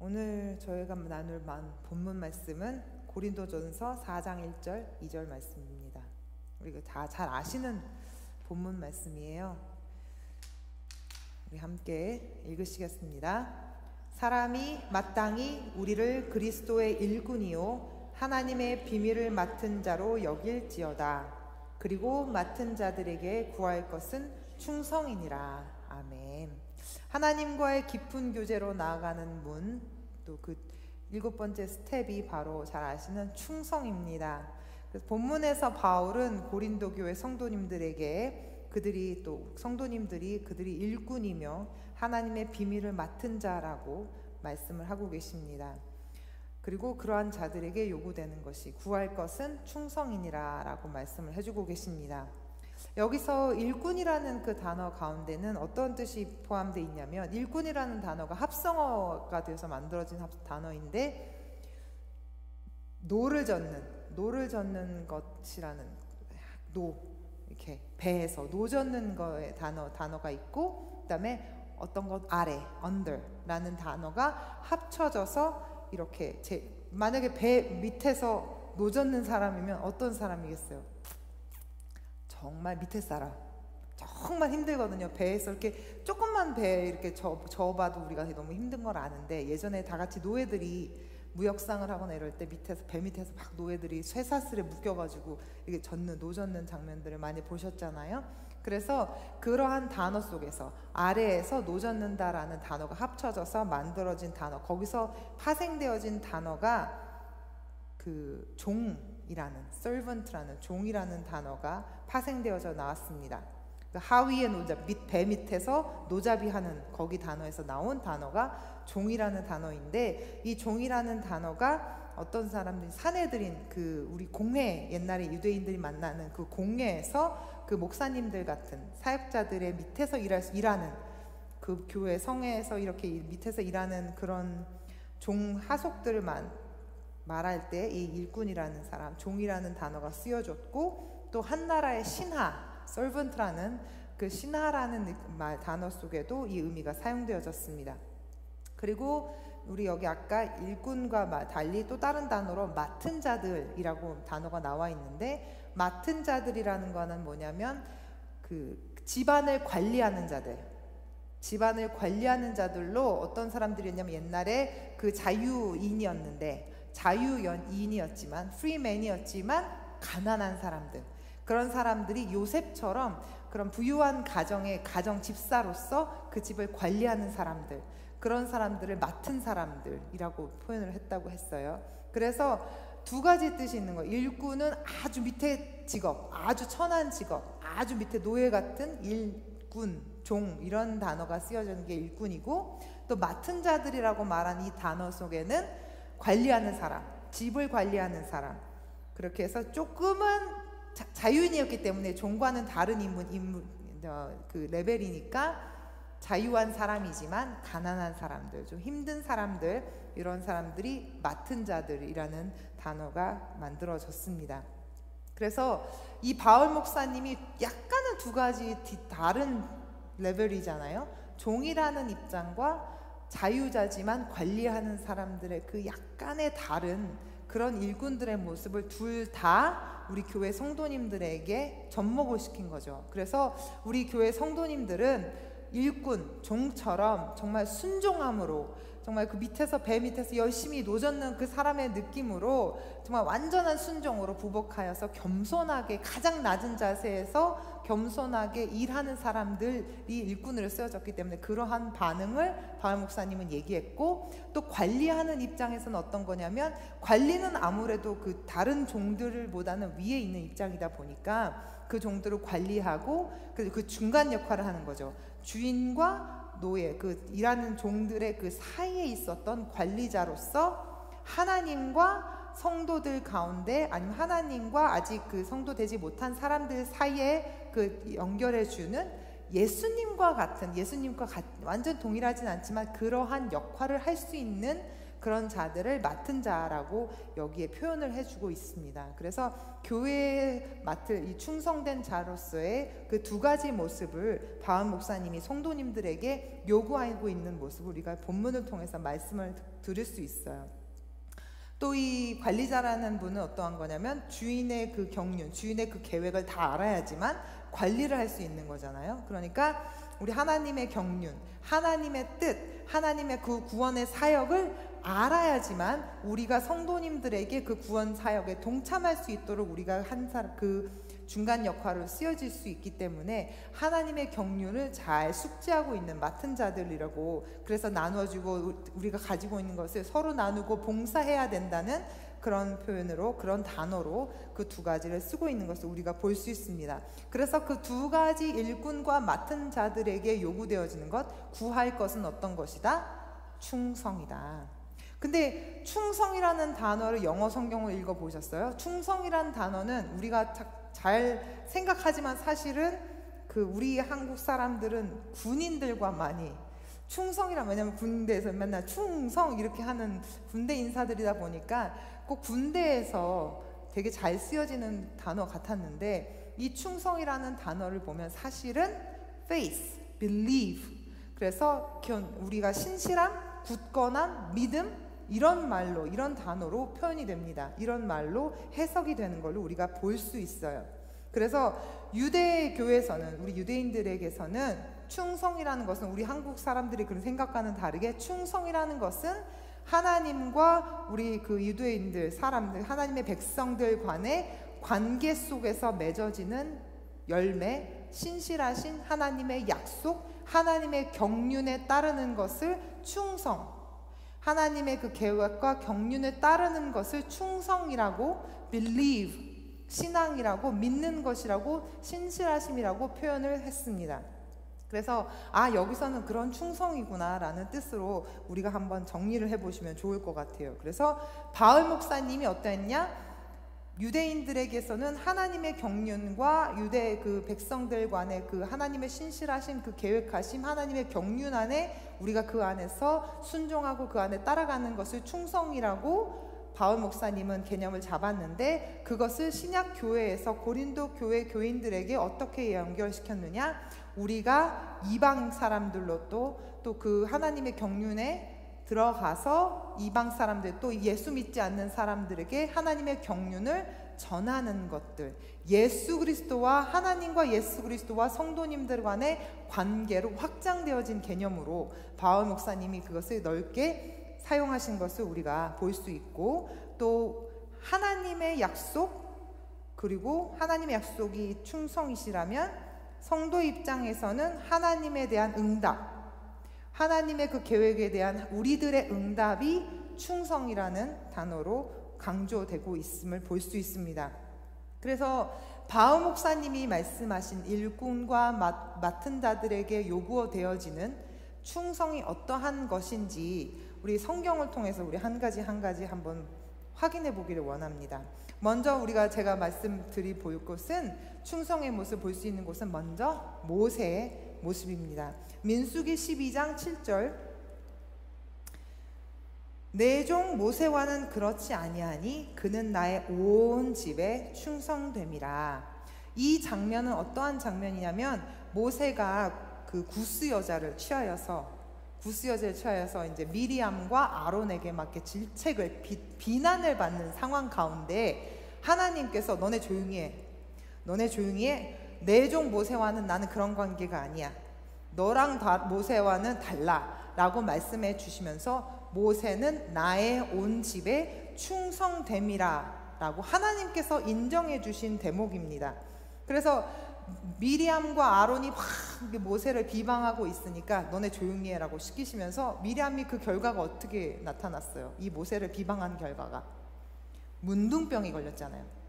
오늘 저희가 나눌 본문 말씀은 고린도전서 4장 1절 2절 말씀입니다. 우리가 다 잘 아시는 본문 말씀이에요. 우리 함께 읽으시겠습니다. 사람이 마땅히 우리를 그리스도의 일꾼이요 하나님의 비밀을 맡은 자로 여길지어다. 그리고 맡은 자들에게 구할 것은 충성이니라. 아멘. 하나님과의 깊은 교제로 나아가는 문, 또 그 7번째 스텝이 바로 잘 아시는 충성입니다. 그래서 본문에서 바울은 고린도 교회 성도님들에게 그들이 일꾼이며 하나님의 비밀을 맡은 자라고 말씀을 하고 계십니다. 그리고 그러한 자들에게 요구되는 것이 구할 것은 충성이니라 라고 말씀을 해주고 계십니다. 여기서 일꾼이라는 그 단어 가운데는 어떤 뜻이 포함되어 있냐면, 일꾼이라는 단어가 합성어가 되어서 만들어진 단어인데, 노를 젓는 것이라는, 이렇게 배에서 노 젓는 거의 단어가 있고, 그 다음에 어떤 것 아래, under라는 단어가 합쳐져서 이렇게 만약에 배 밑에서 노 젓는 사람이면 어떤 사람이겠어요? 정말 밑에 사람, 정말 힘들거든요. 배에서 이렇게 조금만 배에 이렇게 저어봐도 우리가 너무 힘든 걸 아는데, 예전에 다 같이 노예들이 무역상을 하거나 이럴 때 배 밑에서 막 노예들이 쇠사슬에 묶여가지고 이게 노 젓는 장면들을 많이 보셨잖아요. 그래서 그러한 단어 속에서 아래에서 노 젓는다라는 단어가 합쳐져서 만들어진 단어, 거기서 파생되어진 단어가 그 종이라는, servant라는, 종이라는 단어가 파생되어져 나왔습니다. 하위의 노잡, 배 밑에서 노잡이하는 거기 단어에서 나온 단어가 종이라는 단어인데, 이 종이라는 단어가 어떤 사람들이 사내들인 우리 공회, 옛날에 유대인들이 만나는 그 공회에서 그 목사님들 같은 사역자들의 밑에서 일하는, 그 교회 성회에서 이렇게 밑에서 일하는 그런 종 하속들을 말할 때 이 일꾼이라는 사람, 종이라는 단어가 쓰여졌고, 또 한 나라의 신하, servant라는 그 신하라는 단어 속에도 이 의미가 사용되어졌습니다. 그리고 우리 여기 아까 일꾼과 달리 또 다른 단어로 맡은 자들이라고 단어가 나와 있는데, 맡은 자들이라는 거는 뭐냐면 그 집안을 관리하는 자들로 어떤 사람들이었냐면, 옛날에 그 자유인이었지만 프리맨이었지만 가난한 사람들, 그런 사람들이 요셉처럼 그런 부유한 가정의 가정 집사로서 그 집을 관리하는 사람들, 그런 사람들을 맡은 사람들이라고 표현을 했다고 했어요. 그래서 두 가지 뜻이 있는 거예요. 일꾼은 아주 밑에 직업, 아주 천한 직업, 아주 밑에 노예 같은 일꾼, 종, 이런 단어가 쓰여지는 게 일꾼이고, 또 맡은 자들이라고 말한 이 단어 속에는 관리하는 사람, 집을 관리하는 사람, 그렇게 해서 조금은 자유인이었기 때문에 종과는 다른 그 레벨이니까 자유한 사람이지만 가난한 사람들, 좀 힘든 사람들, 이런 사람들이 맡은 자들이라는 단어가 만들어졌습니다. 그래서 이 바울 목사님이 약간은 두 가지 다른 레벨이잖아요. 종이라는 입장과 자유자지만 관리하는 사람들의 그 약간의 다른 그런 일꾼들의 모습을 둘 다 우리 교회 성도님들에게 접목을 시킨 거죠. 그래서 우리 교회 성도님들은 일꾼, 종처럼 정말 순종함으로, 정말 그 배 밑에서 열심히 노 젓는 그 사람의 느낌으로 정말 완전한 순종으로 부복하여서 겸손하게, 가장 낮은 자세에서 겸손하게 일하는 사람들이 일꾼으로 쓰여졌기 때문에 그러한 반응을 바울 목사님은 얘기했고, 또 관리하는 입장에서는 어떤 거냐면, 관리는 아무래도 그 다른 종들보다는 위에 있는 입장이다 보니까 그 종들을 관리하고 그 중간 역할을 하는 거죠. 주인과 노예, 그 일하는 종들의 그 사이에 있었던 관리자로서 하나님과 성도들 가운데, 아니면 하나님과 아직 그 성도 되지 못한 사람들 사이에 그 연결해주는 예수님과 완전 동일하진 않지만 그러한 역할을 할 수 있는 그런 자들을 맡은 자라고 여기에 표현을 해주고 있습니다. 그래서 교회에 맡을 이 충성된 자로서의 그 두 가지 모습을 바울 목사님이 성도님들에게 요구하고 있는 모습을 우리가 본문을 통해서 말씀을 들을 수 있어요. 또 이 관리자라는 분은 어떠한 거냐면 주인의 그 경륜, 주인의 그 계획을 다 알아야지만 관리를 할 수 있는 거잖아요. 그러니까 우리 하나님의 경륜, 하나님의 뜻, 하나님의 그 구원의 사역을 알아야지만 우리가 성도님들에게 그 구원 사역에 동참할 수 있도록 우리가 그 중간 역할을 쓰여질 수 있기 때문에 하나님의 경륜을 잘 숙지하고 있는 맡은 자들이라고, 그래서 나누어주고 우리가 가지고 있는 것을 서로 나누고 봉사해야 된다는 그런 표현으로, 그런 단어로 그 두 가지를 쓰고 있는 것을 우리가 볼 수 있습니다. 그래서 그 두 가지 일꾼과 맡은 자들에게 요구되어지는 것, 구할 것은 어떤 것이다? 충성이다. 근데 충성이라는 단어를 영어 성경을 읽어보셨어요? 충성이라는 단어는 우리가 잘 생각하지만 사실은 그 우리 한국 사람들은 군인들과 많이 충성이란, 왜냐면 군대에서 맨날 충성 이렇게 하는 군대 인사들이다 보니까 꼭 군대에서 되게 잘 쓰여지는 단어 같았는데, 이 충성이라는 단어를 보면 사실은 faith, believe, 그래서 우리가 신실함, 굳건함, 믿음, 이런 말로, 이런 단어로 표현이 됩니다. 이런 말로 해석이 되는 걸로 우리가 볼 수 있어요. 그래서 유대교에서는, 우리 유대인들에게서는 충성이라는 것은 우리 한국 사람들이 그런 생각과는 다르게, 충성이라는 것은 하나님과 우리 그 유대인들, 사람들, 하나님의 백성들 간의 관계 속에서 맺어지는 열매, 신실하신 하나님의 약속, 하나님의 경륜에 따르는 것을 충성, 하나님의 그 계획과 경륜에 따르는 것을 충성이라고, believe, 신앙이라고, 믿는 것이라고, 신실하심이라고 표현을 했습니다. 그래서 여기서는 그런 충성이구나 라는 뜻으로 우리가 한번 정리를 해보시면 좋을 것 같아요. 그래서 바울 목사님이 어떠했냐? 유대인들에게서는 하나님의 경륜과 유대 그 백성들 간의 그 하나님의 신실하신 그 계획하심, 하나님의 경륜 안에 우리가 그 안에서 순종하고 그 안에 따라가는 것을 충성이라고 바울 목사님은 개념을 잡았는데, 그것을 신약 교회에서 고린도 교회 교인들에게 어떻게 연결시켰느냐? 우리가 이방 사람들로 또 그 하나님의 경륜에 들어가서 이방 사람들, 또 예수 믿지 않는 사람들에게 하나님의 경륜을 전하는 것들, 예수 그리스도와, 하나님과 예수 그리스도와 성도님들 간의 관계로 확장되어진 개념으로 바울 목사님이 그것을 넓게 사용하신 것을 우리가 볼 수 있고, 또 하나님의 약속, 그리고 하나님의 약속이 충성이시라면 성도 입장에서는 하나님에 대한 응답, 하나님의 그 계획에 대한 우리들의 응답이 충성이라는 단어로 강조되고 있음을 볼 수 있습니다. 그래서 바울 목사님이 말씀하신 일꾼과 맡은 자들에게 요구되어지는 충성이 어떠한 것인지 우리 성경을 통해서 우리 한 가지 한번 확인해 보기를 원합니다. 먼저 제가 말씀드릴 볼 것은, 충성의 모습을 볼 수 있는 곳은 먼저 모세의 모습입니다. 민수기 12장 7절, 내 종 모세와는 그렇지 아니하니 그는 나의 온 집에 충성됨이라. 이 장면은 어떠한 장면이냐면, 모세가 그 구스 여자를 취하여서 이제 미리암과 아론에게 막 이렇게 질책을, 비난을 받는 상황 가운데 하나님께서 너네 조용히 해. 내 종 모세와는 나는 그런 관계가 아니야. 너랑 모세와는 달라 라고 말씀해 주시면서, 모세는 나의 온 집에 충성됨이라 라고 하나님께서 인정해 주신 대목입니다. 그래서 미리암과 아론이 막 모세를 비방하고 있으니까 너네 조용히 해라고 시키시면서, 미리암이 그 결과가 어떻게 나타났어요? 이 모세를 비방한 결과가 문둥병이 걸렸잖아요.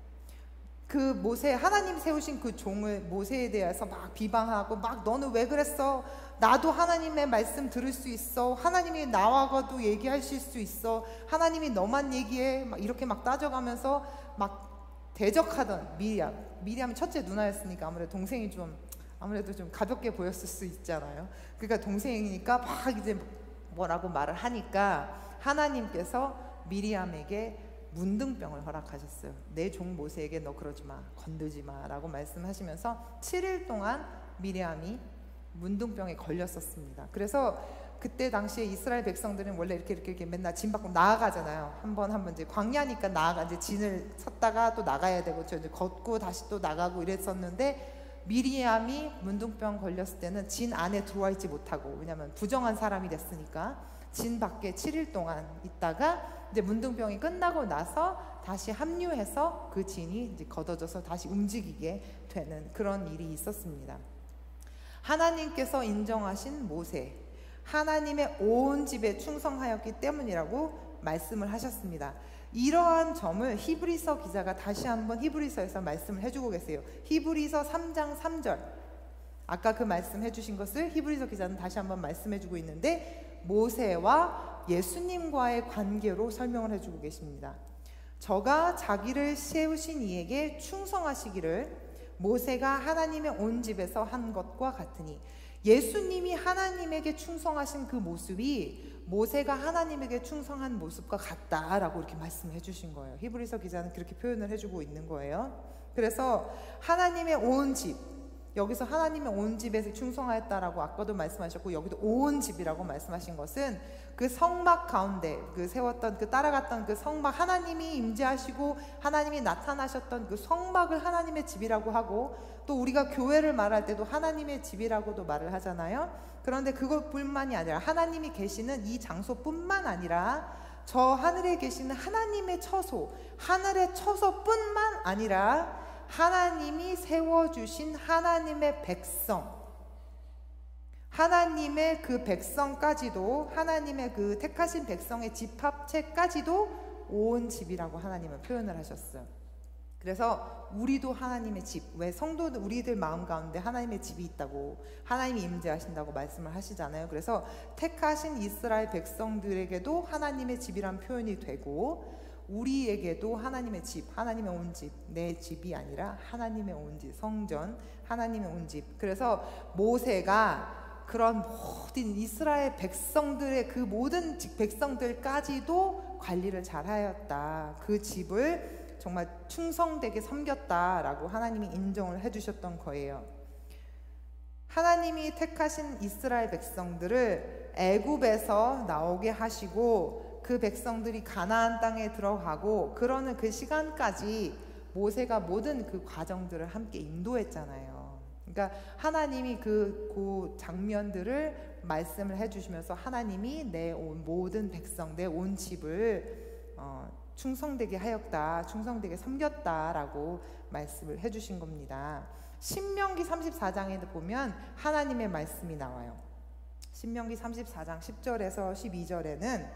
그 모세, 하나님 세우신 그 종을 모세에 대해서 막 비방하고, 막 너는 왜 그랬어? 나도 하나님의 말씀 들을 수 있어. 하나님이 나와가도 얘기하실 수 있어. 하나님이 너만 얘기해. 막 이렇게 막 따져가면서 막 대적하던 미리암이 첫째 누나였으니까 아무래도 좀 가볍게 보였을 수 있잖아요. 그러니까 동생이니까 막 이제 뭐라고 말을 하니까 하나님께서 미리암에게 문둥병을 허락하셨어요. 내 종 모세에게 너 그러지 마, 건들지 마 라고 말씀하시면서 7일 동안 미리암이 문둥병에 걸렸었습니다. 그래서 그때 당시에 이스라엘 백성들은 원래 이렇게 맨날 진 밖으로 나아가잖아요. 한번 이제 광야니까 이제 진을 섰다가 또 나가야 되고 이제 걷고 다시 또 나가고 이랬었는데, 미리암이 문둥병 걸렸을 때는 진 안에 들어와 있지 못하고, 왜냐하면 부정한 사람이 됐으니까 진 밖에 7일 동안 있다가 이제 문둥병이 끝나고 나서 다시 합류해서 그 진이 이제 걷어져서 다시 움직이게 되는 그런 일이 있었습니다. 하나님께서 인정하신 모세, 하나님의 온 집에 충성하였기 때문이라고 말씀을 하셨습니다. 이러한 점을 히브리서 기자가 다시 한번 히브리서에서 말씀을 해주고 계세요. 히브리서 3장 3절, 아까 그 말씀 해주신 것을 히브리서 기자는 다시 한번 말씀해주고 있는데, 모세와 예수님과의 관계로 설명을 해주고 계십니다. 저가 자기를 세우신 이에게 충성하시기를 모세가 하나님의 온 집에서 한 것과 같으니, 예수님이 하나님에게 충성하신 그 모습이 모세가 하나님에게 충성한 모습과 같다라고 이렇게 말씀해 주신 거예요. 히브리서 기자는 그렇게 표현을 해주고 있는 거예요. 그래서 하나님의 온 집, 여기서 하나님의 온 집에서 충성하였다라고 아까도 말씀하셨고, 여기도 온 집이라고 말씀하신 것은 그 성막 가운데 그 세웠던, 그 따라갔던 그 성막, 하나님이 임재하시고 하나님이 나타나셨던 그 성막을 하나님의 집이라고 하고, 또 우리가 교회를 말할 때도 하나님의 집이라고도 말을 하잖아요. 그런데 그것뿐만이 아니라 하나님이 계시는 이 장소뿐만 아니라 저 하늘에 계시는 하나님의 처소, 하늘의 처소뿐만 아니라 하나님이 세워주신 하나님의 백성, 하나님의 그 백성까지도, 하나님의 그 택하신 백성의 집합체까지도 온 집이라고 하나님은 표현을 하셨어요. 그래서 우리도 하나님의 집, 왜 성도들, 우리들 마음 가운데 하나님의 집이 있다고, 하나님이 임재하신다고 말씀을 하시잖아요. 그래서 택하신 이스라엘 백성들에게도 하나님의 집이란 표현이 되고, 우리에게도 하나님의 집, 하나님의 온 집, 내 집이 아니라 하나님의 온 집, 성전, 하나님의 온 집. 그래서 모세가 그런 모든 이스라엘 백성들의 그 모든 백성들까지도 관리를 잘하였다. 그 집을 정말 충성되게 섬겼다라고 하나님이 인정을 해주셨던 거예요. 하나님이 택하신 이스라엘 백성들을 애굽에서 나오게 하시고 그 백성들이 가나안 땅에 들어가고 그러는 그 시간까지 모세가 모든 그 과정들을 함께 인도했잖아요. 그러니까 하나님이 그 장면들을 말씀을 해주시면서 하나님이 내 모든 백성, 내 온 집을 충성되게 하였다, 충성되게 섬겼다라고 말씀을 해주신 겁니다. 신명기 34장에 보면 하나님의 말씀이 나와요. 신명기 34장 10절에서 12절에는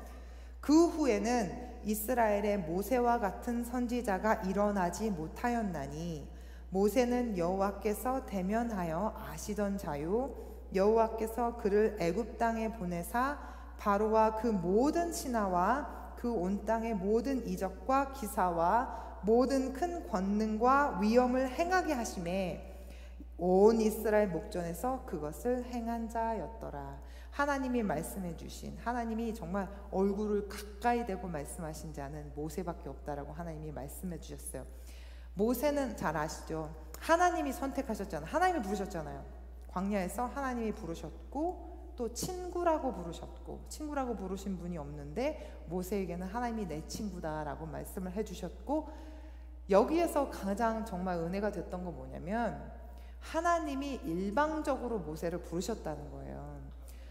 그 후에는 이스라엘의 모세와 같은 선지자가 일어나지 못하였나니 모세는 여호와께서 대면하여 아시던 자요 여호와께서 그를 애굽 땅에 보내사 바로와 그 모든 신하와 그 온 땅의 모든 이적과 기사와 모든 큰 권능과 위엄을 행하게 하심에 온 이스라엘 목전에서 그것을 행한 자였더라. 하나님이 말씀해 주신, 하나님이 정말 얼굴을 가까이 대고 말씀하신 자는 모세밖에 없다라고 하나님이 말씀해 주셨어요. 모세는 잘 아시죠? 하나님이 선택하셨잖아요. 하나님이 부르셨잖아요. 광야에서 하나님이 부르셨고 또 친구라고 부르셨고, 친구라고 부르신 분이 없는데 모세에게는 하나님이 내 친구다라고 말씀을 해주셨고, 여기에서 가장 정말 은혜가 됐던 건 뭐냐면 하나님이 일방적으로 모세를 부르셨다는 거예요.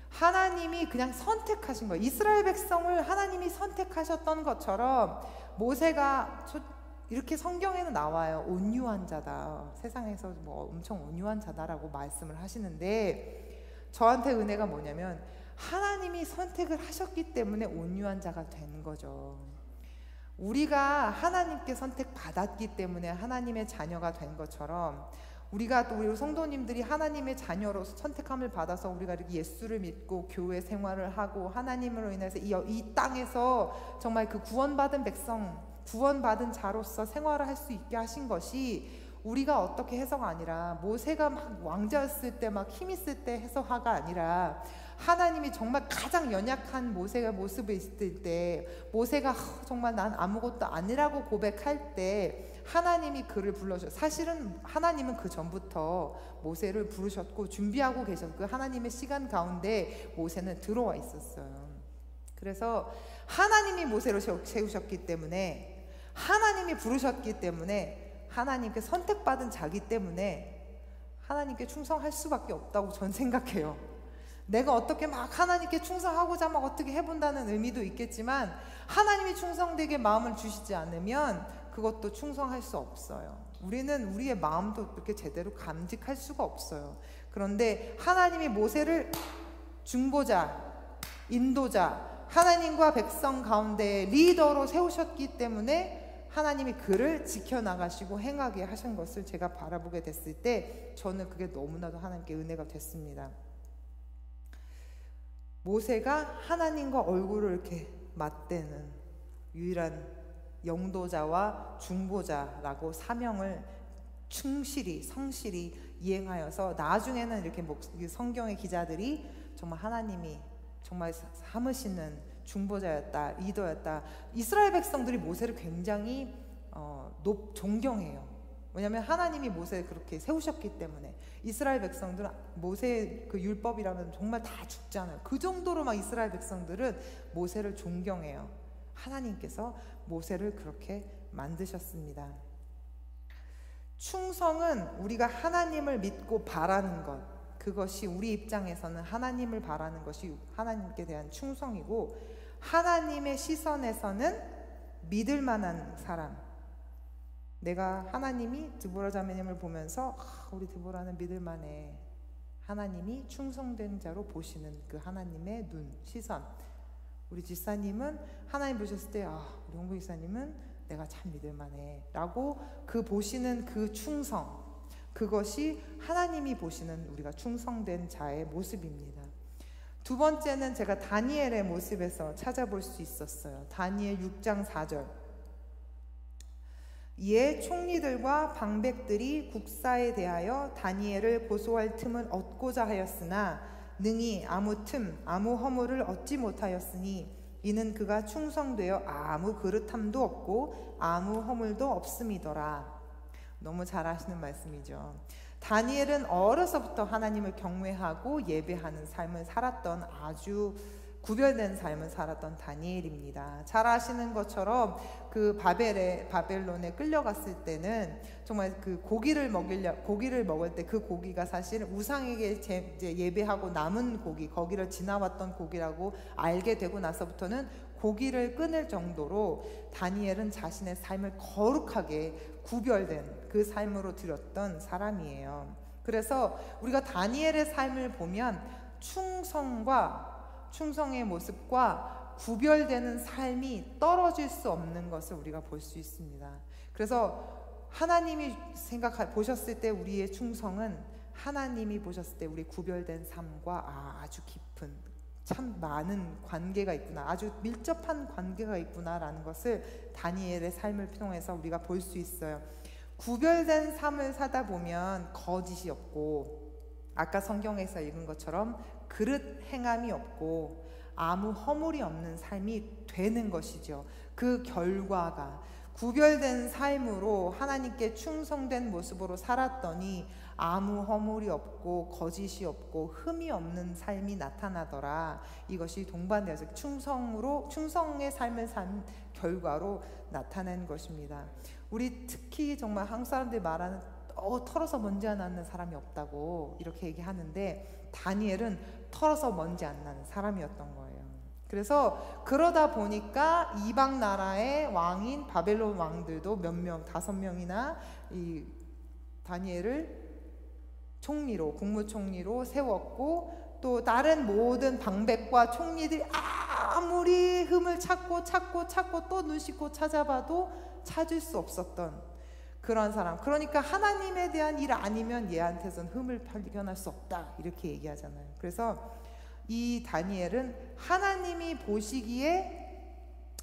하나님이 그냥 선택하신 거예요. 이스라엘 백성을 하나님이 선택하셨던 것처럼 모세가 이렇게 성경에는 나와요. 온유한 자다. 세상에서 뭐 엄청 온유한 자다라고 말씀을 하시는데, 저한테 은혜가 뭐냐면 하나님이 선택을 하셨기 때문에 온유한 자가 된 거죠. 우리가 하나님께 선택받았기 때문에 하나님의 자녀가 된 것처럼, 우리가 또 우리 성도님들이 하나님의 자녀로서 선택함을 받아서 우리가 이렇게 예수를 믿고 교회 생활을 하고 하나님으로 인해서 이 땅에서 정말 그 구원받은 백성, 구원받은 자로서 생활을 할 수 있게 하신 것이 우리가 어떻게 해서가 아니라 모세가 막 왕자였을 때 막 힘 있을 때 해서가 아니라 하나님이 정말 가장 연약한 모세가 모습에 있을 때, 모세가 정말 난 아무것도 아니라고 고백할 때 하나님이 그를 불러주셨어요. 사실은 하나님은 그 전부터 모세를 부르셨고 준비하고 계셨고, 그 하나님의 시간 가운데 모세는 들어와 있었어요. 그래서 하나님이 모세를 세우셨기 때문에, 하나님이 부르셨기 때문에, 하나님께 선택받은 자기 때문에 하나님께 충성할 수밖에 없다고 전 생각해요. 내가 어떻게 막 하나님께 충성하고자 막 어떻게 해본다는 의미도 있겠지만, 하나님이 충성되게 마음을 주시지 않으면 그것도 충성할 수 없어요. 우리는 우리의 마음도 그렇게 제대로 감직할 수가 없어요. 그런데 하나님이 모세를 중보자, 인도자, 하나님과 백성 가운데 리더로 세우셨기 때문에 하나님이 그를 지켜나가시고 행하게 하신 것을 제가 바라보게 됐을 때 저는 그게 너무나도 하나님께 은혜가 됐습니다. 모세가 하나님과 얼굴을 이렇게 맞대는 유일한 영도자와 중보자라고 사명을 충실히 성실히 이행하여서, 나중에는 이렇게 성경의 기자들이 정말 하나님이 정말 삼으시는 중보자였다, 리더였다. 이스라엘 백성들이 모세를 굉장히 존경해요. 왜냐하면 하나님이 모세를 그렇게 세우셨기 때문에. 이스라엘 백성들은 모세의 그 율법이라면 정말 다 죽잖아요. 그 정도로 막 이스라엘 백성들은 모세를 존경해요. 하나님께서 모세를 그렇게 만드셨습니다. 충성은 우리가 하나님을 믿고 바라는 것, 그것이 우리 입장에서는 하나님을 바라는 것이 하나님께 대한 충성이고, 하나님의 시선에서는 믿을 만한 사람, 내가 하나님이 드보라 자매님을 보면서 우리 드보라는 믿을만해, 하나님이 충성된 자로 보시는 그 하나님의 눈, 시선. 우리 지사님은 하나님 보셨을 때 우리 홍보 지사님은 내가 참 믿을만해 라고 그 보시는 그 충성, 그것이 하나님이 보시는 우리가 충성된 자의 모습입니다. 두 번째는 제가 다니엘의 모습에서 찾아볼 수 있었어요. 다니엘 6장 4절. 이에 총리들과 방백들이 국사에 대하여 다니엘을 고소할 틈을 얻고자 하였으나 능히 아무 틈 아무 허물을 얻지 못하였으니 이는 그가 충성되어 아무 그릇함도 없고 아무 허물도 없음이더라. 너무 잘 아시는 말씀이죠. 다니엘은 어려서부터 하나님을 경외하고 예배하는 삶을 살았던, 아주 구별된 삶을 살았던 다니엘입니다. 잘 아시는 것처럼 그 바벨론에 끌려갔을 때는 정말 그 고기를 먹을 때 그 고기가 사실 우상에게 예배하고 남은 고기, 거기를 지나왔던 고기라고 알게 되고 나서부터는 고기를 끊을 정도로 다니엘은 자신의 삶을 거룩하게 구별된 그 삶으로 드렸던 사람이에요. 그래서 우리가 다니엘의 삶을 보면 충성의 모습과 구별되는 삶이 떨어질 수 없는 것을 우리가 볼 수 있습니다. 그래서 하나님이 보셨을 때 우리의 충성은, 하나님이 보셨을 때 우리 구별된 삶과 아주 깊은, 참 많은 관계가 있구나, 아주 밀접한 관계가 있구나라는 것을 다니엘의 삶을 통해서 우리가 볼 수 있어요. 구별된 삶을 사다 보면 거짓이 없고, 아까 성경에서 읽은 것처럼 그릇 행함이 없고 아무 허물이 없는 삶이 되는 것이죠. 그 결과가 구별된 삶으로 하나님께 충성된 모습으로 살았더니 아무 허물이 없고 거짓이 없고 흠이 없는 삶이 나타나더라. 이것이 동반되어서 충성의 삶을 산 결과로 나타낸 것입니다. 우리 특히 정말 한국 사람들이 말하는 털어서 먼지 안 나는 사람이 없다고 이렇게 얘기하는데, 다니엘은 털어서 먼지 안 나는 사람이었던 거예요. 그래서 그러다 보니까 이방 나라의 왕인 바벨론 왕들도 몇 명, 5명이나 이 다니엘을 국무총리로 세웠고, 또 다른 모든 방백과 총리들이 아무리 흠을 찾고 또 눈 씻고 찾아봐도 찾을 수 없었던 그런 사람. 그러니까 하나님에 대한 일 아니면 얘한테선 흠을 발견할 수 없다, 이렇게 얘기하잖아요. 그래서 이 다니엘은 하나님이 보시기에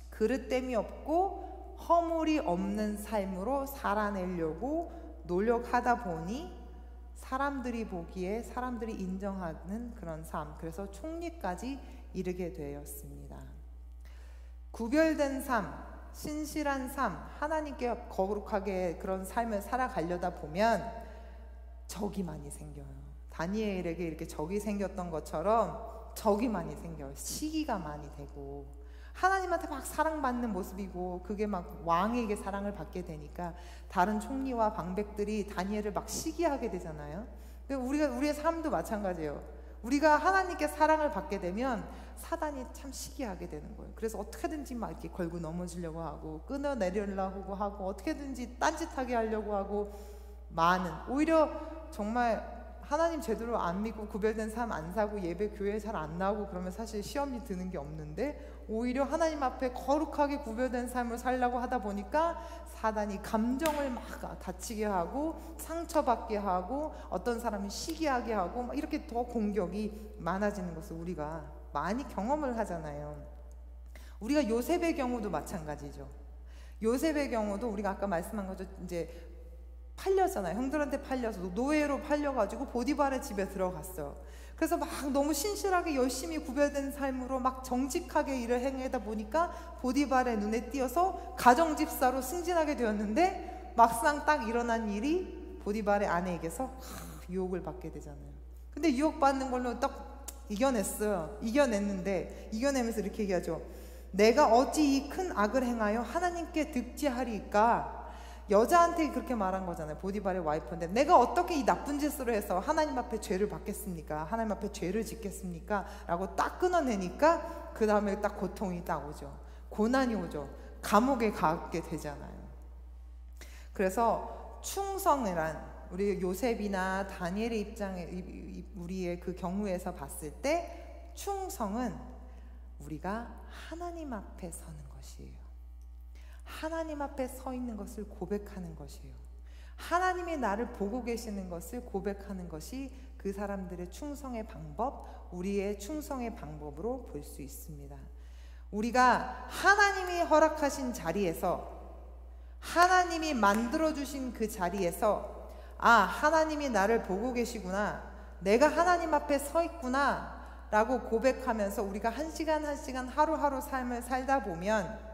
그릇됨이 없고 허물이 없는 삶으로 살아내려고 노력하다 보니 사람들이 보기에 사람들이 인정하는 그런 삶, 그래서 총리까지 이르게 되었습니다. 구별된 삶, 신실한 삶, 하나님께 거룩하게 그런 삶을 살아가려다 보면 적이 많이 생겨요. 다니엘에게 이렇게 적이 생겼던 것처럼 적이 많이 생겨요. 시기가 많이 되고 하나님한테 막 사랑받는 모습이고 그게 막 왕에게 사랑을 받게 되니까 다른 총리와 방백들이 다니엘을 막 시기하게 되잖아요. 우리의 삶도 마찬가지예요. 우리가 하나님께 사랑을 받게 되면 사단이 참 시기하게 되는 거예요. 그래서 어떻게든지 막 이렇게 걸고 넘어지려고 하고 끊어내려고 하고 어떻게든지 딴짓하게 하려고 하고 많은, 오히려 정말 하나님 제대로 안 믿고 구별된 삶 안 사고 예배 교회 잘 안 나오고 그러면 사실 시험이 드는 게 없는데 오히려 하나님 앞에 거룩하게 구별된 삶을 살려고 하다 보니까 사단이 감정을 막 다치게 하고 상처받게 하고 어떤 사람이 시기하게 하고 막 이렇게 더 공격이 많아지는 것을 우리가 많이 경험을 하잖아요. 우리가 요셉의 경우도 마찬가지죠. 요셉의 경우도 우리가 아까 말씀한 거죠. 이제 팔렸잖아요. 형들한테 팔려서 노예로 팔려가지고 보디발의 집에 들어갔어요. 그래서 막 너무 신실하게 열심히 구별된 삶으로 막 정직하게 일을 행하다 보니까 보디발의 눈에 띄어서 가정집사로 승진하게 되었는데 막상 딱 일어난 일이 보디발의 아내에게서 유혹을 받게 되잖아요. 근데 유혹받는 걸로 딱 이겨냈어요. 이겨냈는데 이겨내면서 이렇게 얘기하죠. 내가 어찌 이 큰 악을 행하여 하나님께 득지하리까? 여자한테 그렇게 말한 거잖아요. 보디발의 와이프인데 내가 어떻게 이 나쁜 짓으로 해서 하나님 앞에 죄를 받겠습니까? 하나님 앞에 죄를 짓겠습니까? 라고 딱 끊어내니까 그 다음에 딱 고통이 딱 오죠. 고난이 오죠. 감옥에 가게 되잖아요. 그래서 충성이란 우리 요셉이나 다니엘의 입장에 우리의 그 경우에서 봤을 때 충성은 우리가 하나님 앞에 서는 것이에요. 하나님 앞에 서 있는 것을 고백하는 것이에요. 하나님이 나를 보고 계시는 것을 고백하는 것이 그 사람들의 충성의 방법, 우리의 충성의 방법으로 볼 수 있습니다. 우리가 하나님이 허락하신 자리에서, 하나님이 만들어주신 그 자리에서 하나님이 나를 보고 계시구나, 내가 하나님 앞에 서 있구나 라고 고백하면서 우리가 한 시간 한 시간 하루하루 삶을 살다 보면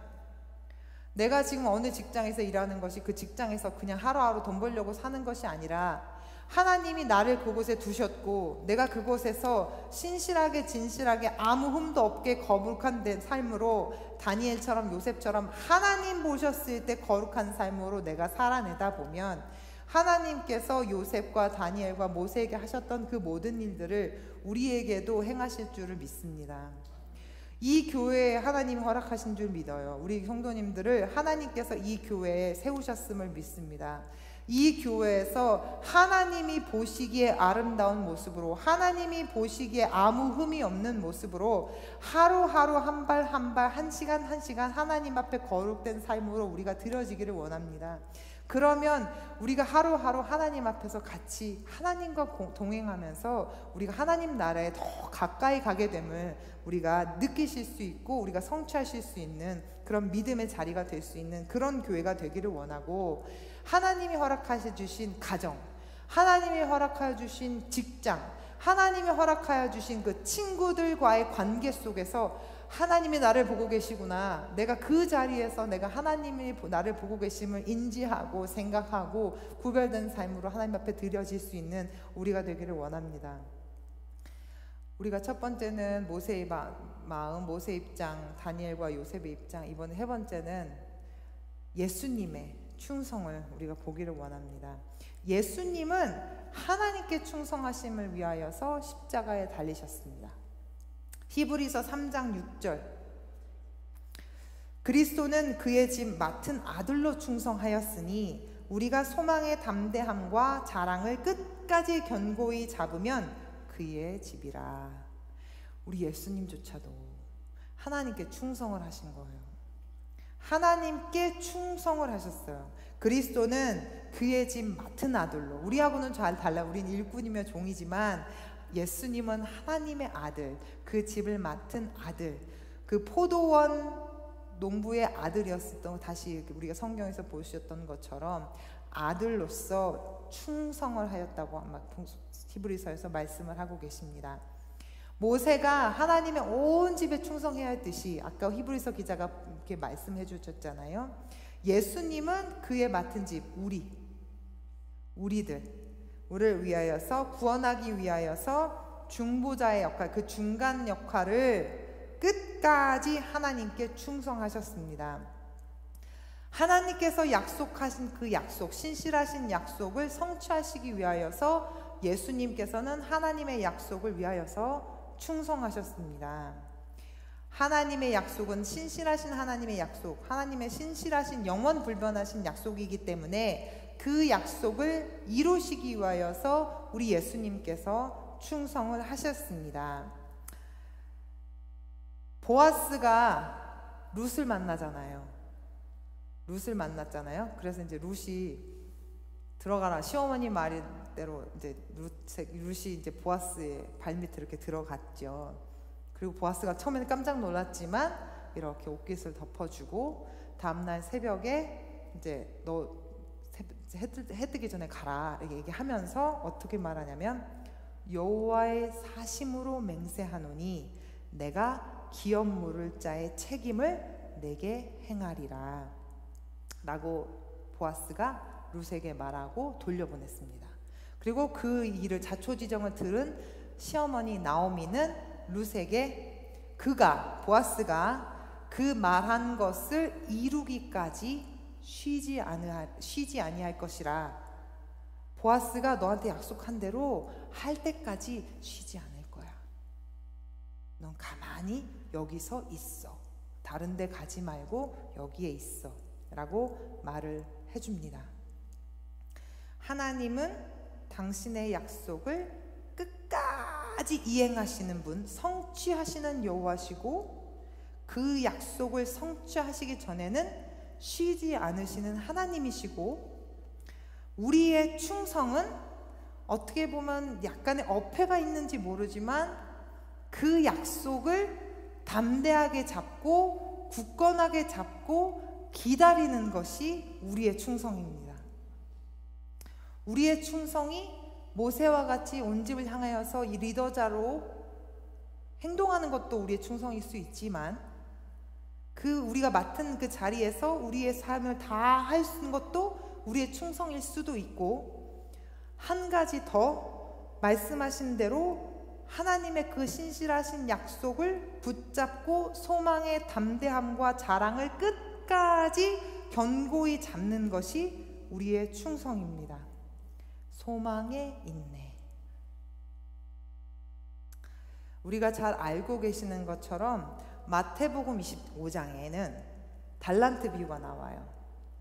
내가 지금 어느 직장에서 일하는 것이 그 직장에서 그냥 하루하루 돈 벌려고 사는 것이 아니라 하나님이 나를 그곳에 두셨고 내가 그곳에서 신실하게 진실하게 아무 흠도 없게 거룩한 삶으로 다니엘처럼 요셉처럼 하나님 보셨을 때 거룩한 삶으로 내가 살아내다 보면 하나님께서 요셉과 다니엘과 모세에게 하셨던 그 모든 일들을 우리에게도 행하실 줄을 믿습니다. 이 교회에 하나님 허락하신 줄 믿어요. 우리 성도님들을 하나님께서 이 교회에 세우셨음을 믿습니다. 이 교회에서 하나님이 보시기에 아름다운 모습으로, 하나님이 보시기에 아무 흠이 없는 모습으로 하루하루 한 발 한 발, 한 시간 한 시간 하나님 앞에 거룩된 삶으로 우리가 드려지기를 원합니다. 그러면 우리가 하루하루 하나님 앞에서 같이 하나님과 동행하면서 우리가 하나님 나라에 더 가까이 가게 됨을 우리가 느끼실 수 있고 우리가 성취하실 수 있는 그런 믿음의 자리가 될 수 있는 그런 교회가 되기를 원하고, 하나님이 허락하셔 주신 가정, 하나님이 허락하여 주신 직장, 하나님이 허락하여 주신 그 친구들과의 관계 속에서 하나님이 나를 보고 계시구나, 내가 그 자리에서 내가 하나님이 나를 보고 계심을 인지하고 생각하고 구별된 삶으로 하나님 앞에 드려질 수 있는 우리가 되기를 원합니다. 우리가 첫 번째는 모세의 마음, 모세의 입장, 다니엘과 요셉의 입장, 이번에 세 번째는 예수님의 충성을 우리가 보기를 원합니다. 예수님은 하나님께 충성하심을 위하여서 십자가에 달리셨습니다. 히브리서 3장 6절, 그리스도는 그의 집 맡은 아들로 충성하였으니 우리가 소망의 담대함과 자랑을 끝까지 견고히 잡으면 그의 집이라. 우리 예수님조차도 하나님께 충성을 하신 거예요. 하나님께 충성을 하셨어요. 그리스도는 그의 집 맡은 아들로, 우리하고는 잘 달라, 우린 일꾼이며 종이지만 예수님은 하나님의 아들, 그 집을 맡은 아들, 그 포도원 농부의 아들이었던, 다시 우리가 성경에서 보셨던 것처럼 아들로서 충성을 하였다고 아마 히브리서에서 말씀을 하고 계십니다. 모세가 하나님의 온 집에 충성해야 했듯이 아까 히브리서 기자가 이렇게 말씀해 주셨잖아요. 예수님은 그의 맡은 집, 우리를 위하여서, 구원하기 위하여서 중보자의 역할, 그 중간 역할을 끝까지 하나님께 충성하셨습니다. 하나님께서 약속하신 그 약속, 신실하신 약속을 성취하시기 위하여서 예수님께서는 하나님의 약속을 위하여서 충성하셨습니다. 하나님의 약속은 신실하신 하나님의 약속, 하나님의 신실하신 영원 불변하신 약속이기 때문에 그 약속을 이루시기 위하여서 우리 예수님께서 충성을 하셨습니다. 보아스가 룻을 만나잖아요. 그래서 이제 룻이 들어가라, 시어머니 말대로 이제 룻이 이제 보아스의 발밑에 이렇게 들어갔죠. 그리고 보아스가 처음에는 깜짝 놀랐지만 이렇게 옷깃을 덮어주고 다음날 새벽에 이제 너 해 뜨기 전에 가라 이렇게 얘기하면서 어떻게 말하냐면 여호와의 사심으로 맹세하노니 내가 기업 물을 자의 책임을 내게 행하리라 라고 보아스가 룻에게 말하고 돌려보냈습니다. 그리고 그 일을 자초지정을 들은 시어머니 나오미는 룻에게 보아스가 그 말한 것을 이루기까지 쉬지 아니할 것이라. 보아스가 너한테 약속한 대로 할 때까지 쉬지 않을 거야. 넌 가만히 여기서 있어. 다른 데 가지 말고 여기에 있어 라고 말을 해줍니다. 하나님은 당신의 약속을 끝까지 이행하시는 분, 성취하시는 여호와시고 그 약속을 성취하시기 전에는 쉬지 않으시는 하나님이시고 우리의 충성은 어떻게 보면 약간의 어폐가 있는지 모르지만 그 약속을 담대하게 잡고 굳건하게 잡고 기다리는 것이 우리의 충성입니다. 우리의 충성이 모세와 같이 온 집을 향하여서 이 리더자로 행동하는 것도 우리의 충성일 수 있지만 우리가 맡은 그 자리에서 우리의 삶을 다 할 수 있는 것도 우리의 충성일 수도 있고 한 가지 더 말씀하신 대로 하나님의 그 신실하신 약속을 붙잡고 소망의 담대함과 자랑을 끝까지 견고히 잡는 것이 우리의 충성입니다. 소망의 인내. 우리가 잘 알고 계시는 것처럼 마태복음 25장에는 달란트 비유가 나와요.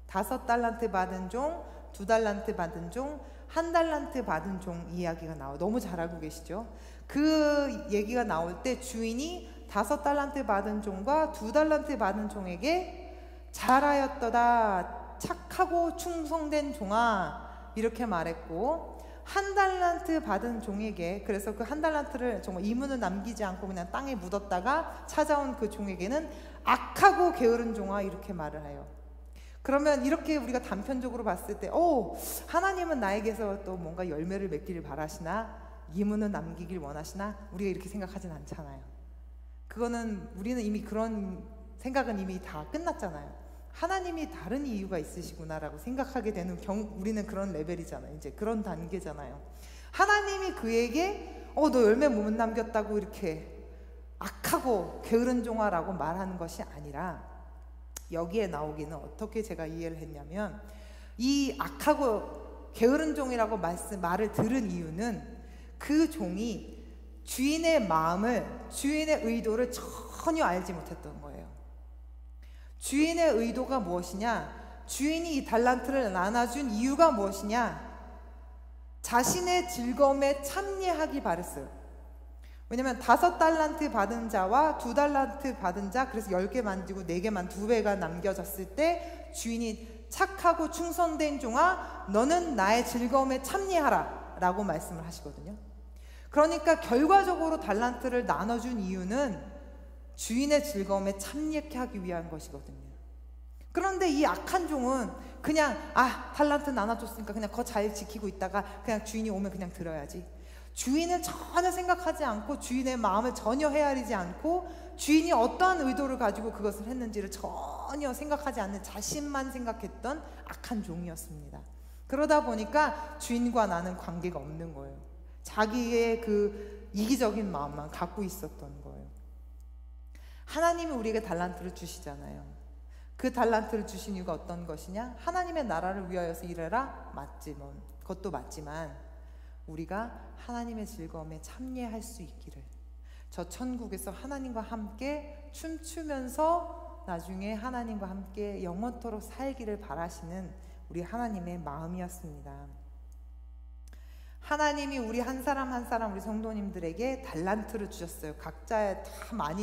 5달란트 받은 종, 2달란트 받은 종, 1달란트 받은 종 이야기가 나와요. 너무 잘 알고 계시죠? 그 얘기가 나올 때 주인이 5달란트 받은 종과 2달란트 받은 종에게 잘하였도다 착하고 충성된 종아 이렇게 말했고 1달란트 받은 종에게 그래서 그 1달란트를 정말 이문을 남기지 않고 그냥 땅에 묻었다가 찾아온 그 종에게는 악하고 게으른 종아 이렇게 말을 해요. 그러면 이렇게 우리가 단편적으로 봤을 때 하나님은 나에게서 또 뭔가 열매를 맺기를 바라시나 이문을 남기길 원하시나 우리가 이렇게 생각하진 않잖아요. 그거는 우리는 이미 그런 생각은 이미 다 끝났잖아요. 하나님이 다른 이유가 있으시구나라고 생각하게 되는 우리는 그런 레벨이잖아요. 이제 그런 단계잖아요. 하나님이 그에게 너 열매 못 남겼다고 이렇게 악하고 게으른 종아라고 말하는 것이 아니라 여기에 나오기는 어떻게 제가 이해를 했냐면 이 악하고 게으른 종이라고 말을 들은 이유는 그 종이 주인의 마음을 주인의 의도를 전혀 알지 못했던 거예요. 주인의 의도가 무엇이냐? 주인이 이 달란트를 나눠준 이유가 무엇이냐? 자신의 즐거움에 참여하기 바랬어요. 왜냐면 5달란트 받은 자와 2달란트 받은 자, 그래서 10개 만지고 4개만 2배가 남겨졌을 때 주인이 착하고 충성된 종아 너는 나의 즐거움에 참여하라 라고 말씀을 하시거든요. 그러니까 결과적으로 달란트를 나눠준 이유는 주인의 즐거움에 참여하기 위한 것이거든요. 그런데 이 악한 종은 그냥 달란트 나눠줬으니까 그냥 그거 잘 지키고 있다가 그냥 주인이 오면 그냥 들어야지, 주인을 전혀 생각하지 않고 주인의 마음을 전혀 헤아리지 않고 주인이 어떠한 의도를 가지고 그것을 했는지를 전혀 생각하지 않는 자신만 생각했던 악한 종이었습니다. 그러다 보니까 주인과 나는 관계가 없는 거예요. 자기의 그 이기적인 마음만 갖고 있었던 거예요. 하나님이 우리에게 달란트를 주시잖아요. 그 달란트를 주신 이유가 어떤 것이냐? 하나님의 나라를 위하여서 일해라? 그것도 맞지만 우리가 하나님의 즐거움에 참여할 수 있기를, 저 천국에서 하나님과 함께 춤추면서 나중에 하나님과 함께 영원토록 살기를 바라시는 우리 하나님의 마음이었습니다. 하나님이 우리 한 사람 한 사람, 우리 성도님들에게 달란트를 주셨어요. 각자의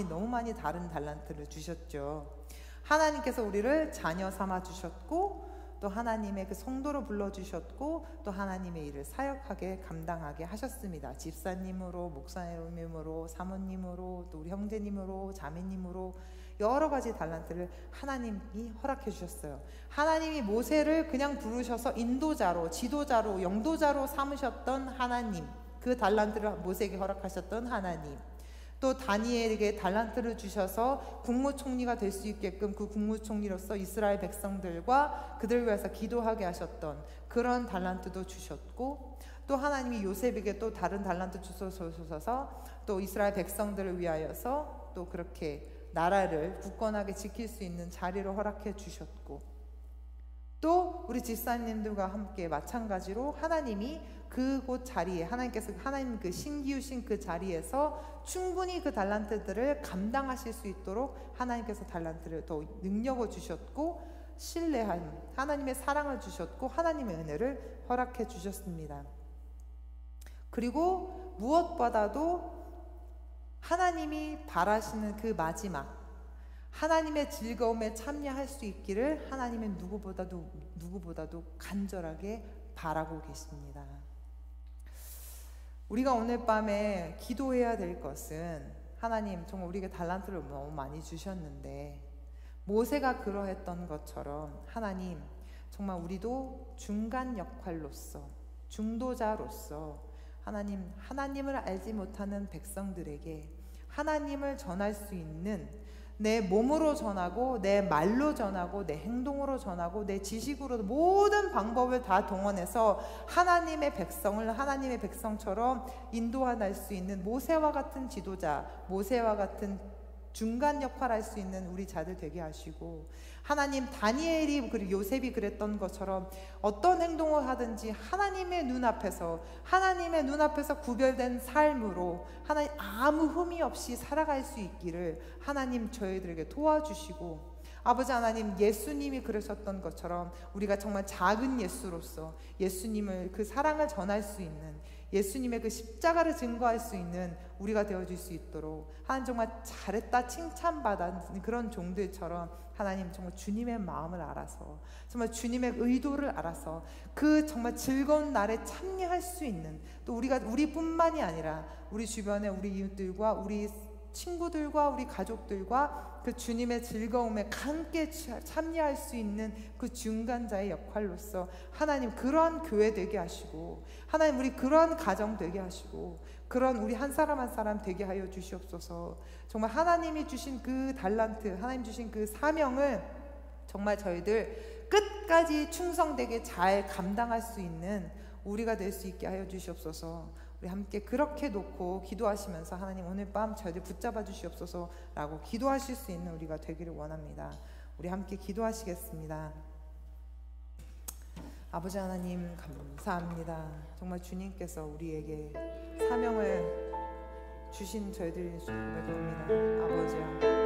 너무 많이 다른 달란트를 주셨죠. 하나님께서 우리를 자녀 삼아 주셨고, 또 하나님의 그 성도로 불러주셨고, 또 하나님의 일을 사역하게 감당하게 하셨습니다. 집사님으로, 목사님으로, 사모님으로, 또 우리 형제님으로, 자매님으로 여러 가지 달란트를 하나님이 허락해 주셨어요. 하나님이 모세를 그냥 부르셔서 인도자로, 지도자로, 영도자로 삼으셨던 하나님, 그 달란트를 모세에게 허락하셨던 하나님, 또 다니엘에게 달란트를 주셔서 국무총리가 될 수 있게끔 그 국무총리로서 이스라엘 백성들과 그들을 위해서 기도하게 하셨던 그런 달란트도 주셨고, 또 하나님이 요셉에게 또 다른 달란트 주셔서 또 이스라엘 백성들을 위하여서 또 그렇게 나라를 굳건하게 지킬 수 있는 자리를 허락해 주셨고, 또 우리 집사님들과 함께 마찬가지로 하나님이 그곳 자리에, 하나님 그 신기우신 그 자리에서 충분히 그 달란트들을 감당하실 수 있도록 하나님께서 달란트를 더 능력을 주셨고, 신뢰한 하나님의 사랑을 주셨고, 하나님의 은혜를 허락해 주셨습니다. 그리고 무엇보다도 하나님이 바라시는 그 마지막, 하나님의 즐거움에 참여할 수 있기를 하나님은 누구보다도 간절하게 바라고 계십니다. 우리가 오늘 밤에 기도해야 될 것은, 하나님 정말 우리에게 달란트를 너무 많이 주셨는데 모세가 그러했던 것처럼 하나님 정말 우리도 중간 역할로서, 중도자로서 하나님을 알지 못하는 백성들에게 하나님을 전할 수 있는, 내 몸으로 전하고 내 말로 전하고 내 행동으로 전하고 내 지식으로 모든 방법을 다 동원해서 하나님의 백성을 하나님의 백성처럼 인도할 수 있는 모세와 같은 지도자, 모세와 같은 중간 역할을 할 수 있는 우리 자들 되게 하시고, 하나님 다니엘이 그리고 요셉이 그랬던 것처럼 어떤 행동을 하든지 하나님의 눈앞에서 구별된 삶으로 하나님 아무 흠이 없이 살아갈 수 있기를 하나님 저희들에게 도와주시고, 아버지 하나님, 예수님이 그러셨던 것처럼 우리가 정말 작은 예수로서 예수님을, 그 사랑을 전할 수 있는, 예수님의 그 십자가를 증거할 수 있는 우리가 되어줄 수 있도록 하나님 정말 잘했다 칭찬받은 그런 종들처럼 하나님 정말 주님의 마음을 알아서, 정말 주님의 의도를 알아서 그 정말 즐거운 날에 참여할 수 있는, 또 우리뿐만이 아니라 우리 주변에 우리 이웃들과 우리 친구들과 우리 가족들과 그 주님의 즐거움에 함께 참여할 수 있는 그 중간자의 역할로서 하나님 그러한 교회 되게 하시고, 하나님 우리 그러한 가정 되게 하시고, 그런 우리 한 사람 한 사람 되게 하여 주시옵소서. 정말 하나님이 주신 그 달란트, 하나님 주신 그 사명을 정말 저희들 끝까지 충성되게 잘 감당할 수 있는 우리가 될 수 있게 하여 주시옵소서. 우리 함께 그렇게 놓고 기도하시면서 하나님 오늘 밤 저희들 붙잡아 주시옵소서 라고 기도하실 수 있는 우리가 되기를 원합니다. 우리 함께 기도하시겠습니다. 아버지 하나님 감사합니다. 정말 주님께서 우리에게 사명을 주신 저희들이 고백합니다. 아버지야,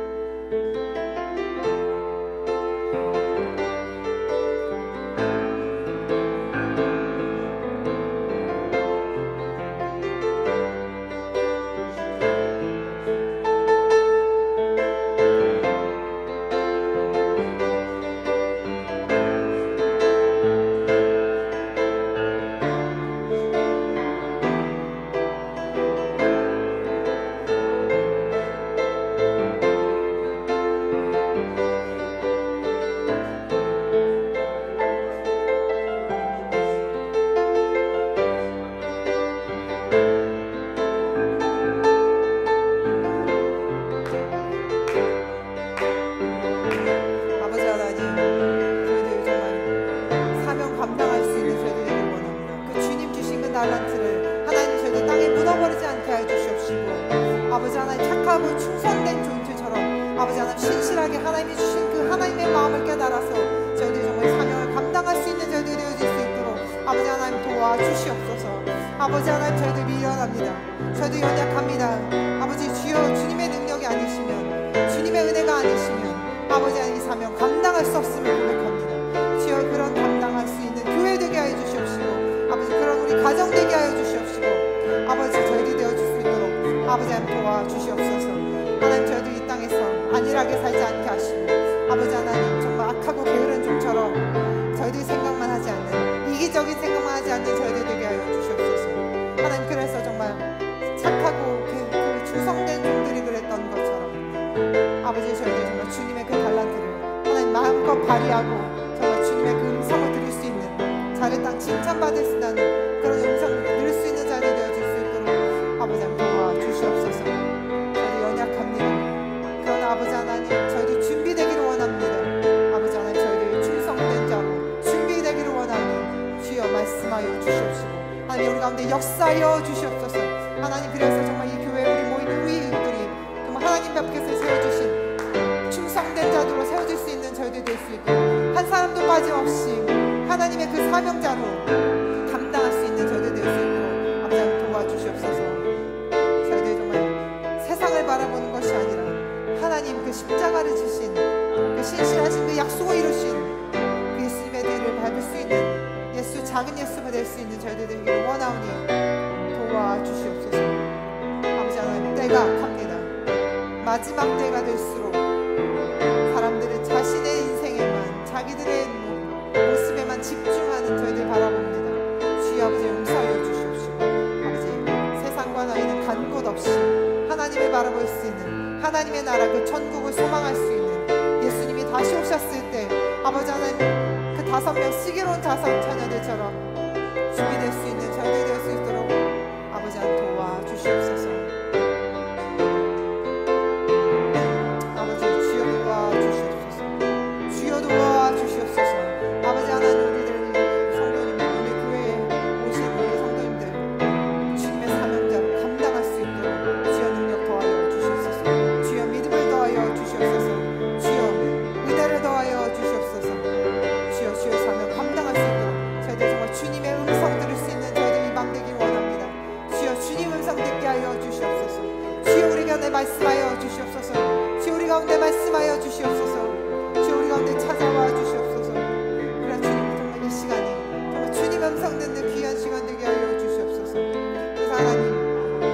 아버지 하나님, 저희들 미련합니다. 저희들 연약합니다. 아버지 주여, 주님의 능력이 아니시면, 주님의 은혜가 아니시면 아버지 하나님 이 사명 감당할 수 없음을 고백합니다. 주여, 그런 감당할 수 있는 교회 되게 하여 주시옵시고, 아버지 그런 우리 가정 되게 하여 주시옵시고, 아버지 저희들이 되어줄 수 있도록 아버지 하나님 도와주시옵소서. 하나님, 저희들 이 땅에서 안일하게 살지 않게 하시고, 아버지 하나님 정말 악하고 게으른 종처럼 저희들이 생각만 하지 않는, 이기적인 생각만 하지 않는 저희들 되게 하여 주시옵소서. 하나님, 그래서 정말 착하고 그 충성된 종들이 그랬던 것처럼 아버지, 저희들 정말 주님의 그 달란트를 하나님 마음껏 발휘하고 정말 주님의 그 음성을 들을 수 있는, 잘했다 칭찬받을 수 있는 그런 음성을 들을 수 있는 자리 되어질 수 있도록 아버지 하나님 도와주시옵소서. 저희들 연약합니다. 그러나 아버지 하나님, 저희들 준비되기를 원합니다. 아버지 하나님, 저희들 충성된 자로 준비되기를 원하니 주여 말씀하여 주시옵시고, 하나님 우리 가운데 역사하여 주시옵소서. 하나님, 그래서 정말 이 교회에 우리 모인 우리들이 정말 하나님 앞에서 세워주신 충성된 자들로 세워질 수 있는 저희들 될 수 있고, 한 사람도 빠짐없이 하나님의 그 사명자로 감당할 수 있는 저희들 될 수 있도록 아버지 하나님 도와주시옵소서. 저희들 정말 세상을 바라보는 것이 아니라 하나님 그 십자가를 지신 그 신실하신 그 약속을 이루신 그 예수님의 뒤를 밟을 수 있는 예수, 작은 예수가 될 수 있는 저희들 되기를 원하오니 도와주시옵소서. 아버지 하나님, 때가 악합니다. 마지막 때가 될수록 사람들은 자신의 인생에만, 자기들의 모습에만 집중하는 저희들 바라봅니다. 주여 아버지, 용서하여 주시옵시고, 아버지 세상과 나이는 간 곳 없이 하나님을 바라볼 수 있는, 하나님의 나라 그 천국을 소망할 수 있는, 예수님이 다시 오셨을 때 아버지 하나님 그 5명 시기로운 자선 처녀들처럼 준비될 수 있는 저희들 될 수 있도록 아버지 하나님 도와주시옵소서. 아버지 주여 도와주시옵소서. 주여 도와주시옵소서. 아버지 하나님, 우리들 성도님들, 우리 교회에 오신 우리 성도님들 주님의 사명자로 감당할 수 있도록 주여 능력 더하여 주시옵소서. 주여 믿음을 더하여 주시옵소서. 주여 은혜를 더하여 주시옵소서. 주여 주의 사명 감당할 수 있도록 저희들 정말 주님의 음성 들을 수 있는 저희들 이 밤 되길 원합니다. 주여 주님 음성 듣게 하여 주시옵소서. 주여 우리 가운데 말씀하여 주시옵소서. 주여 우리 가운데 말씀하여 주시옵소서. 주여 우리 가운데 찾아와 주시옵소서. 그래 주님, 정말 이 시간이 정말 주님 음성 듣는 귀한 시간 되게 하여 주시옵소서. 그래서 하나님,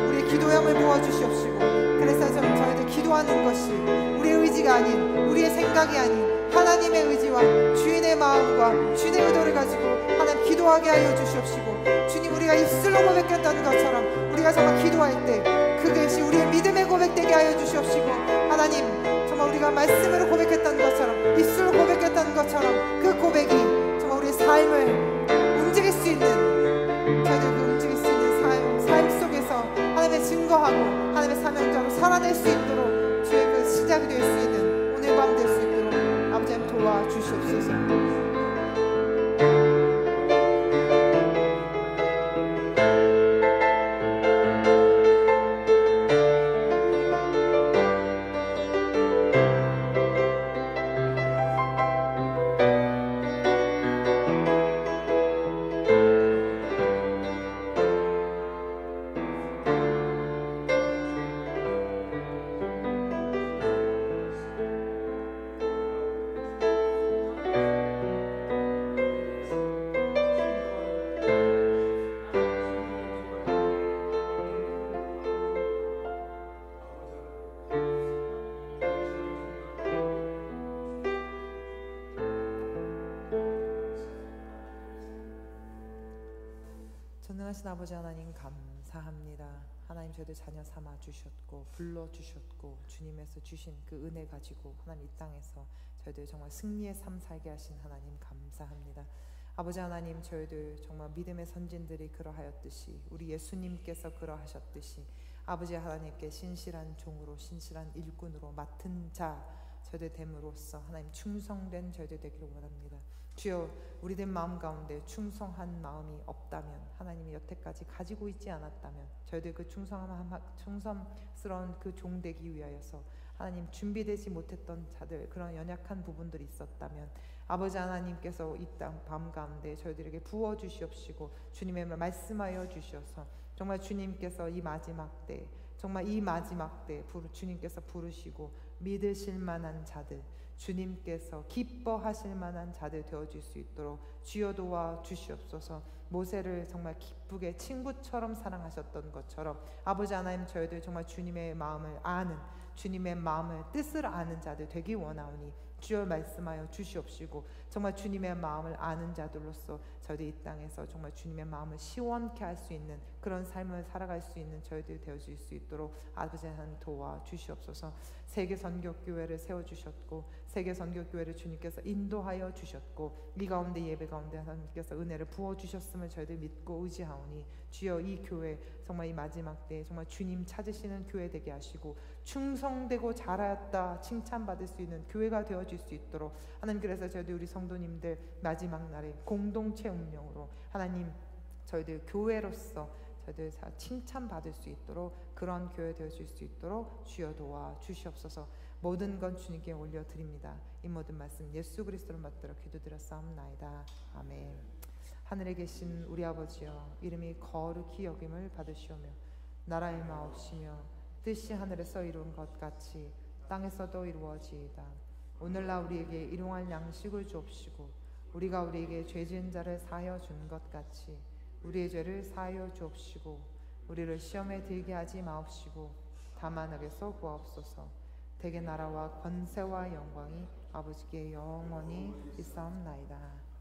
우리의 기도함을 모아주시옵시고, 그래서 저희들 기도하는 것이 우리의 의지가 아닌, 우리의 생각이 아닌 하나님의 의지와 주인의 마음과 주인의 의도를 가지고 하나님 기도하게 하여 주시옵시고, 주님 우리가 입술로 고백했던 것처럼 우리가 정말 기도할 때 그것이 우리의 믿음의 고백되게 하여 주시옵시고, 하나님 정말 우리가 말씀으로 고백했던 것처럼, 입술로 고백했던 것처럼 그 고백이 정말 우리의 삶을 움직일 수 있는, 저희들 그 움직일 수 있는 삶 속에서 하나님의 증거하고 하나님의 사명자로 살아낼 수 있도록 주의 그 시작이 될 수 있는 오늘 밤 될 수 있도록 아버지 하나님 도와주시옵소서. 전능하신 아버지 하나님 감사합니다. 하나님, 저희들 자녀 삼아 주셨고 불러주셨고 주님에서 주신 그 은혜 가지고 하나님 이 땅에서 저희들 정말 승리의 삶 살게 하신 하나님 감사합니다. 아버지 하나님, 저희들 정말 믿음의 선진들이 그러하였듯이, 우리 예수님께서 그러하셨듯이 아버지 하나님께 신실한 종으로, 신실한 일꾼으로 맡은 자 저희들 됨으로써 하나님 충성된 저희들 되기를 원합니다. 주여, 우리들 마음 가운데 충성한 마음이 없다면, 하나님이 여태까지 가지고 있지 않았다면, 저희들 그 충성스러운 그 종 되기 위하여서 하나님 준비되지 못했던 자들, 그런 연약한 부분들이 있었다면 아버지 하나님께서 이 땅 밤 가운데 저희들에게 부어주시옵시고 주님의 말씀하여 주셔서 정말 주님께서 이 마지막 때, 정말 이 마지막 때 주님께서 부르시고 믿으실 만한 자들, 주님께서 기뻐하실 만한 자들 되어줄 수 있도록 주여 도와 주시옵소서. 모세를 정말 기쁘게 친구처럼 사랑하셨던 것처럼 아버지 하나님, 저희들 정말 주님의 마음을 아는, 주님의 마음을 뜻을 아는 자들 되기 원하오니 주여 말씀하여 주시옵시고 정말 주님의 마음을 아는 자들로서 저희들 이 땅에서 정말 주님의 마음을 시원케 할 수 있는 그런 삶을 살아갈 수 있는 저희들이 되어질 수 있도록 아버지 하나님 도와주시옵소서. 세계선교교회를 세워주셨고 세계선교교회를 주님께서 인도하여 주셨고 이 가운데 예배 가운데 하나님께서 은혜를 부어주셨음을 저희들 믿고 의지하오니 주여 이 교회 정말 이 마지막 때에 정말 주님 찾으시는 교회 되게 하시고 충성되고 잘하였다 칭찬받을 수 있는 교회가 되어질 수 있도록 하나님, 그래서 저희들 우리 성도님들 마지막 날에 공동체 운명으로 하나님 저희들 교회로서 저희들 칭찬받을 수 있도록 그런 교회 되어질 수 있도록 주여 도와 주시옵소서. 모든 건 주님께 올려드립니다. 이 모든 말씀 예수 그리스도를 받들어 기도드렸사옵나이다. 아멘. 하늘에 계신 우리 아버지여, 이름이 거룩히 여김을 받으시오며 나라의 마옵시며 뜻이 하늘에서 이룬 것 같이 땅에서도 이루어지이다. 오늘날 우리에게 일용할 양식을 주옵시고 우리가 우리에게 죄 지은 자를 사하여 준 것 같이 우리의 죄를 사하여 주옵시고 우리를 시험에 들게 하지 마옵시고 다만 악에서 구하옵소서. 대개 나라와 권세와 영광이 아버지께 영원히 있사옵나이다.